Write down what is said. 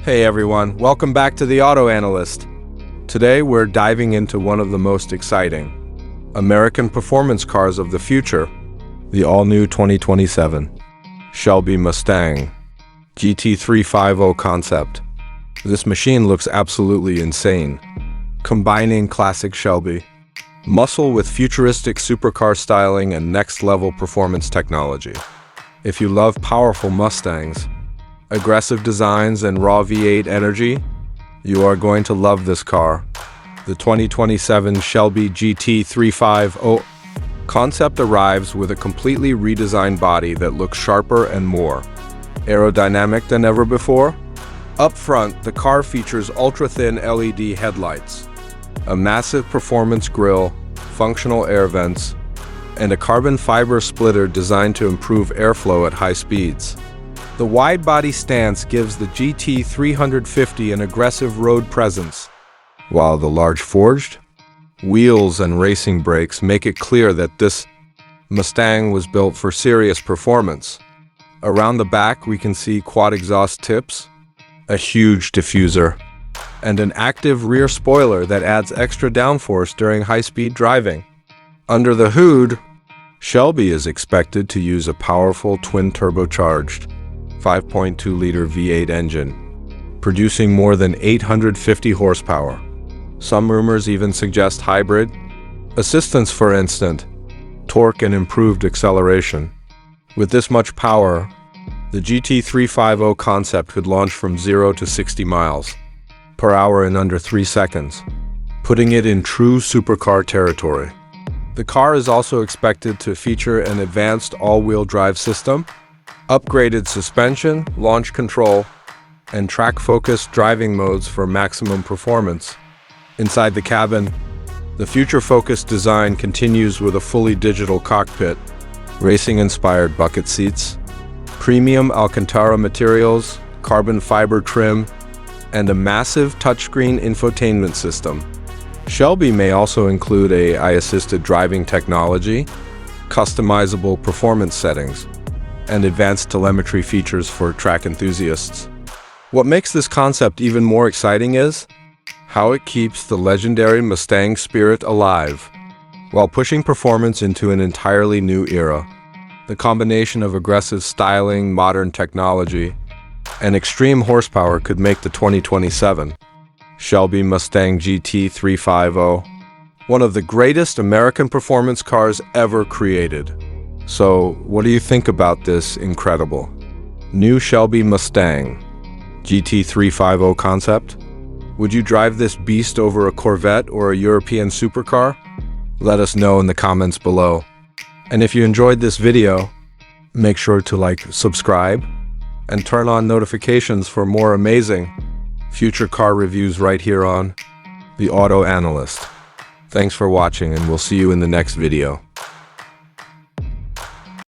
Hey everyone, welcome back to the Auto Analyst. Today we're diving into one of the most exciting American performance cars of the future, the all-new 2027 Shelby Mustang GT350 Concept. This machine looks absolutely insane, combining classic Shelby muscle with futuristic supercar styling and next-level performance technology. If you love powerful Mustangs, aggressive designs, and raw V8 energy, you are going to love this car. The 2027 Shelby GT350 Concept arrives with a completely redesigned body that looks sharper and more aerodynamic than ever before. Up front, the car features ultra-thin LED headlights, a massive performance grille, functional air vents, and a carbon fiber splitter designed to improve airflow at high speeds. The wide-body stance gives the GT350 an aggressive road presence, while the large forged wheels and racing brakes make it clear that this Mustang was built for serious performance. Around the back, we can see quad exhaust tips, a huge diffuser, and an active rear spoiler that adds extra downforce during high-speed driving. Under the hood, Shelby is expected to use a powerful twin-turbocharged 5.2-liter V8 engine, producing more than 850 horsepower. Some rumors even suggest hybrid assistance, for instance, torque and improved acceleration. With this much power, the GT350 Concept could launch from 0 to 60 miles per hour in under 3 seconds, putting it in true supercar territory. The car is also expected to feature an advanced all-wheel drive system, upgraded suspension, launch control, and track-focused driving modes for maximum performance. Inside the cabin, the future-focused design continues with a fully digital cockpit, racing-inspired bucket seats, premium Alcantara materials, carbon fiber trim, and a massive touchscreen infotainment system. Shelby may also include AI-assisted driving technology, customizable performance settings, and advanced telemetry features for track enthusiasts. What makes this concept even more exciting is how it keeps the legendary Mustang spirit alive, while pushing performance into an entirely new era. The combination of aggressive styling, modern technology, and extreme horsepower could make the 2027 Shelby Mustang GT350 one of the greatest American performance cars ever created. So, what do you think about this incredible new Shelby Mustang GT350 Concept? Would you drive this beast over a Corvette or a European supercar? Let us know in the comments below. And if you enjoyed this video, make sure to like, subscribe, and turn on notifications for more amazing future car reviews right here on The Auto Analyst. Thanks for watching, and we'll see you in the next video.